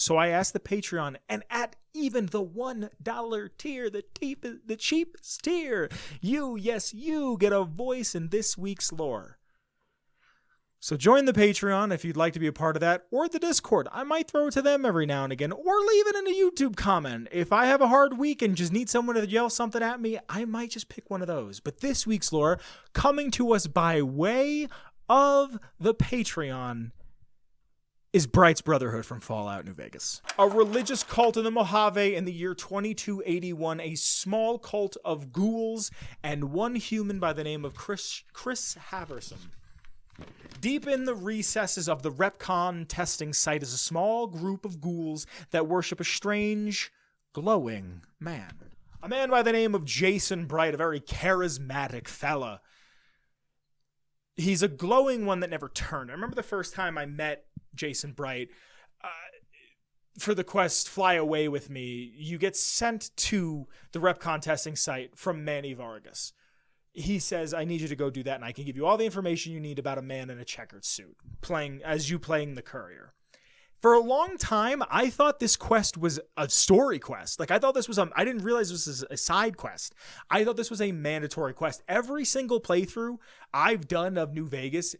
So I asked the Patreon, and at even the $1 tier, the cheapest tier, you get a voice in this week's lore. So join the Patreon if you'd like to be a part of that, or the Discord. I might throw it to them every now and again, or leave it in a YouTube comment. If I have a hard week and just need someone to yell something at me, I might just pick one of those. But this week's lore, coming to us by way of the Patreon, is Bright's Brotherhood from Fallout New Vegas. A religious cult in the Mojave in the year 2281, a small cult of ghouls and one human by the name of Chris Haverson. Deep in the recesses of the Repcon testing site is a small group of ghouls that worship a strange, glowing man. A man by the name of Jason Bright, a very charismatic fella. He's a glowing one that never turned. I remember the first time I met Jason Bright, for the quest Fly Away With Me, you get sent to the Repcon testing site from Manny Vargas. He says, I need you to go do that, and I can give you all the information you need about a man in a checkered suit, playing the courier. For a long time, I thought this quest was a story quest. Like, I thought this was I didn't realize this was a side quest. I thought this was a mandatory quest. Every single playthrough I've done of New Vegas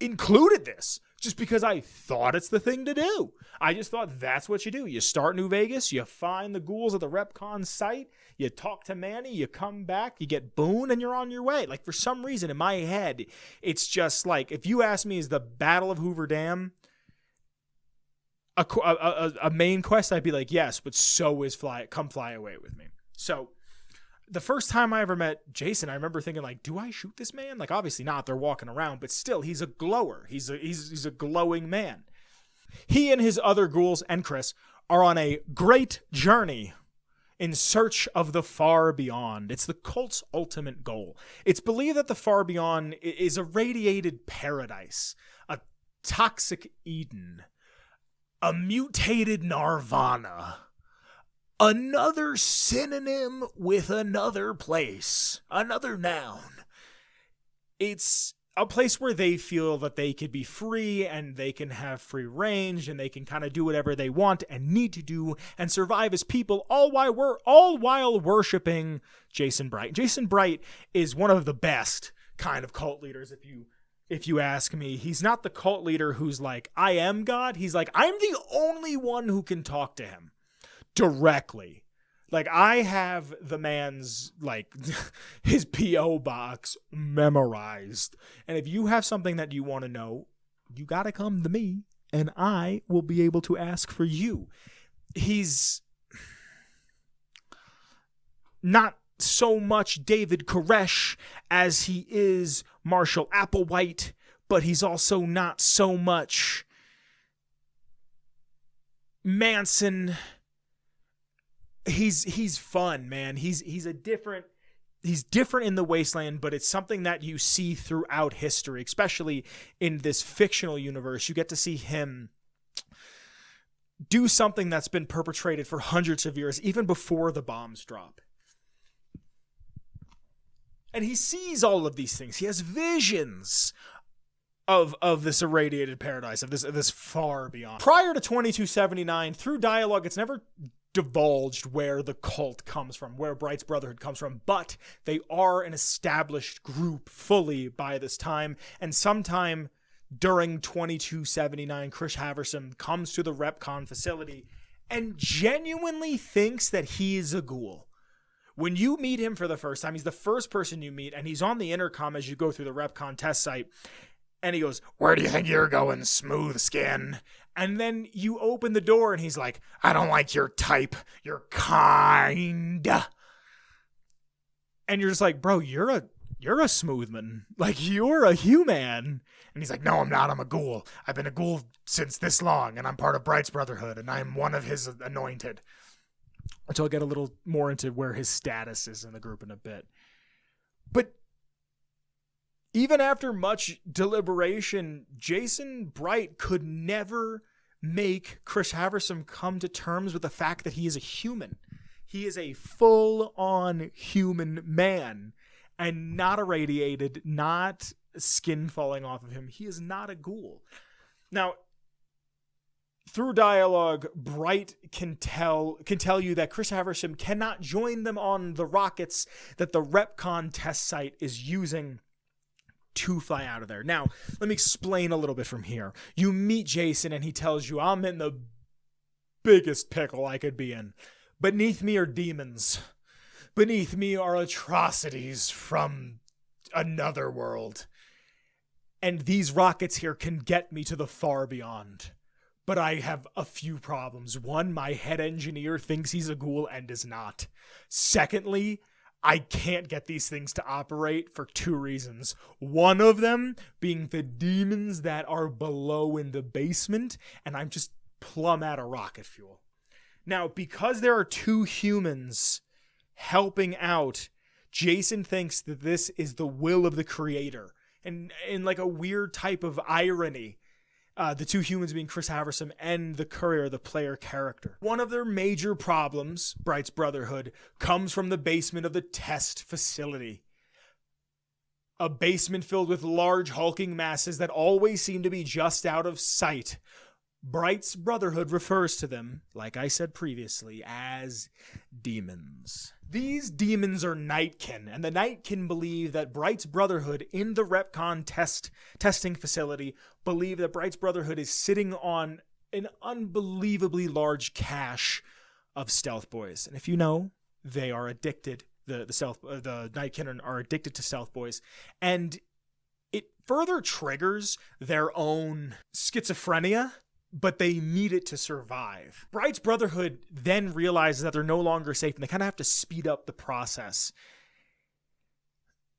included this, just because I thought it's the thing to do. I just thought that's what you do. You start New Vegas, you find the ghouls at the Repcon site, you talk to Manny, you come back, you get Boone, and you're on your way. Like, for some reason in my head, it's just like, if you ask me, is the Battle of Hoover Dam a main quest? I'd be like, yes, but so is Come Fly Away With Me. So the first time I ever met Jason, I remember thinking, like, do I shoot this man? Like, obviously not. They're walking around, but still, he's a glower. He's a glowing man. He and his other ghouls and Chris are on a great journey in search of the far beyond. It's the cult's ultimate goal. It's believed that the far beyond is a radiated paradise, a toxic Eden, a mutated Nirvana, another synonym with another place, another noun. It's a place where they feel that they could be free and they can have free range and they can kind of do whatever they want and need to do and survive as people, all while worshiping Jason Bright. Jason Bright is one of the best kind of cult leaders, if you ask me. He's not the cult leader who's like, I am God. He's like, I'm the only one who can talk to him directly. Like, I have the man's, like, his P.O. box memorized. And if you have something that you want to know, you got to come to me, and I will be able to ask for you. He's not so much David Koresh as he is Marshall Applewhite, but he's also not so much Manson. He's fun, man. He's different in the Wasteland, but it's something that you see throughout history, especially in this fictional universe. You get to see him do something that's been perpetrated for hundreds of years, even before the bombs drop. And he sees all of these things. He has visions of this irradiated paradise, of this far beyond. Prior to 2279, through dialogue, it's never divulged where the cult comes from, where Bright's Brotherhood comes from, but they are an established group fully by this time, and sometime during 2279, Chris Haverson comes to the Repcon facility and genuinely thinks that he is a ghoul. When you meet him for the first time, he's the first person you meet, and he's on the intercom as you go through the Repcon test site, and he goes, "Where do you think you're going, smooth skin?" And then you open the door and he's like, "I don't like your type. You're kind." And you're just like, "Bro, you're a smoothman. Like, you're a human." And he's like, "No, I'm not. I'm a ghoul. I've been a ghoul since this long, and I'm part of Bright's Brotherhood, and I'm one of his anointed." Which I'll get a little more into where his status is in the group in a bit. But even after much deliberation, Jason Bright could never make Chris Haverson come to terms with the fact that he is a human. He is a full-on human man and not irradiated, not skin falling off of him. He is not a ghoul. Now, Through dialogue, Bright can tell you that Chris Haversham cannot join them on the rockets that the RepCon test site is using to fly out of there. Now, let me explain a little bit from here. You meet Jason and he tells you, I'm in the biggest pickle I could be in. Beneath me are demons. Beneath me are atrocities from another world. And these rockets here can get me to the far beyond. But I have a few problems. One, my head engineer thinks he's a ghoul and is not. Secondly, I can't get these things to operate for 2 reasons. One of them being the demons that are below in the basement, and I'm just plumb out of rocket fuel. Now, because there are 2 humans helping out, Jason thinks that this is the will of the creator. And in like a weird type of irony, the 2 humans being Chris Haversham and the courier, the player character. One of their major problems, Bright's Brotherhood, comes from the basement of the test facility. A basement filled with large hulking masses that always seem to be just out of sight. Bright's Brotherhood refers to them, like I said previously, as demons. These demons are Nightkin, and the Nightkin believe that Bright's Brotherhood in the RepCon testing facility believe that Bright's Brotherhood is sitting on an unbelievably large cache of Stealth Boys. And if you know, they are addicted. The Nightkin are addicted to Stealth Boys, and it further triggers their own schizophrenia, but they need it to survive. Bright's Brotherhood then realizes that they're no longer safe, and they kind of have to speed up the process.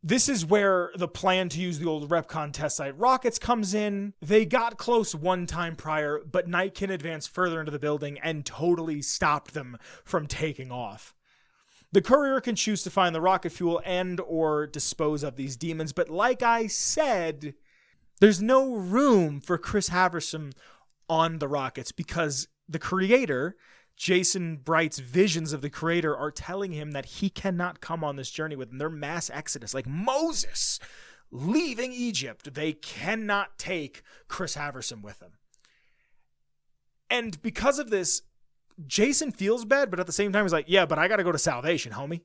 This is where the plan to use the old RepCon test site rockets comes in. They got close one time prior, but Nightkin advanced further into the building and totally stopped them from taking off. The courier can choose to find the rocket fuel and or dispose of these demons, but like I said, there's no room for Chris Haversham on the rockets because the creator, Jason Bright's visions of the creator, are telling him that he cannot come on this journey with them. They're mass exodus, like Moses leaving Egypt. They cannot take Chris Haversham with them. And because of this, Jason feels bad, but at the same time he's like, yeah, but I got to go to Salvation, homie.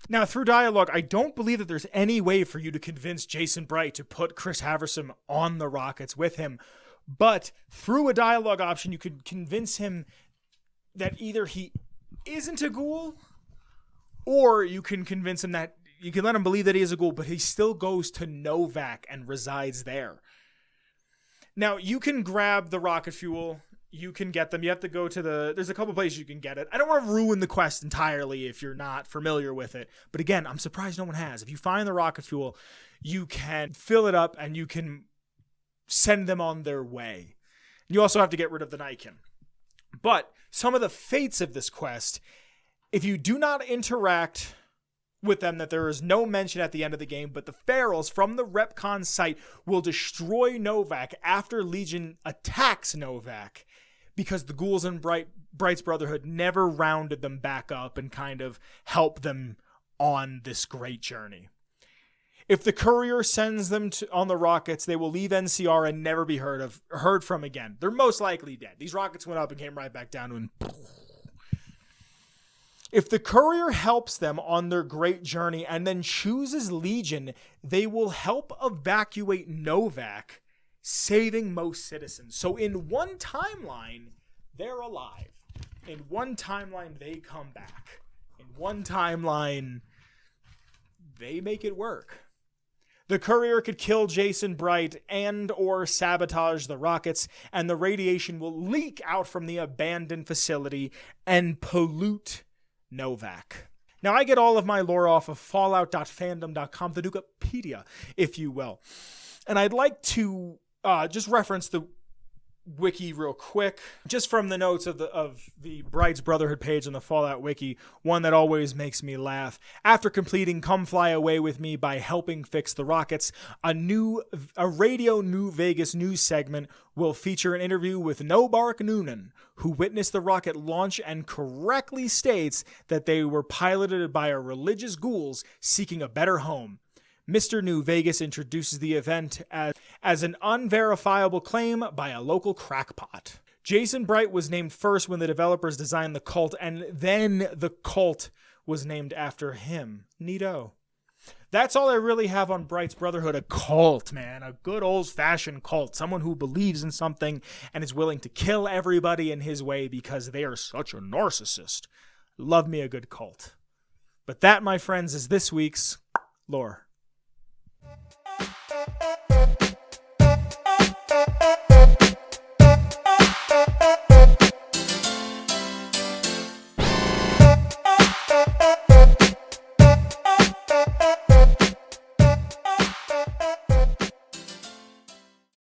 Now, through dialogue, I don't believe that there's any way for you to convince Jason Bright to put Chris Haversham on the rockets with him. But through a dialogue option, you could convince him that either he isn't a ghoul, or you can convince him that you can let him believe that he is a ghoul, but he still goes to Novak and resides there. Now, you can grab the rocket fuel. You can get them. You have to go to there's a couple places you can get it. I don't want to ruin the quest entirely if you're not familiar with it. But again, I'm surprised no one has. If you find the rocket fuel, you can fill it up and you can send them on their way. You also have to get rid of the Nightkin. But some of the fates of this quest, if you do not interact with them, that there is no mention at the end of the game, but the Ferals from the RepCon site will destroy Novak after Legion attacks Novak, because the ghouls in Bright's Brotherhood never rounded them back up and kind of helped them on this great journey. If the courier sends them on the rockets, they will leave NCR and never be heard from again. They're most likely dead. These rockets went up and came right back down. And if the courier helps them on their great journey and then chooses Legion, they will help evacuate Novak, saving most citizens. So in one timeline, they're alive. In one timeline, they come back. In one timeline, they make it work. The courier could kill Jason Bright and or sabotage the rockets, and the radiation will leak out from the abandoned facility and pollute Novak. Now, I get all of my lore off of fallout.fandom.com, the Dukepedia, if you will. And I'd like to just reference the wiki real quick, just from the notes of the Bright's Brotherhood page on the Fallout wiki, one that always makes me laugh. After completing Come Fly Away With Me by helping fix the rockets, a Radio New Vegas news segment will feature an interview with Nobark Noonan, who witnessed the rocket launch and correctly states that they were piloted by a religious ghouls seeking a better home. Mr. New Vegas introduces the event as an unverifiable claim by a local crackpot. Jason Bright was named first when the developers designed the cult, and then the cult was named after him. Neato. That's all I really have on Bright's Brotherhood. A cult, man. A good old-fashioned cult. Someone who believes in something and is willing to kill everybody in his way because they are such a narcissist. Love me a good cult. But that, my friends, is this week's lore.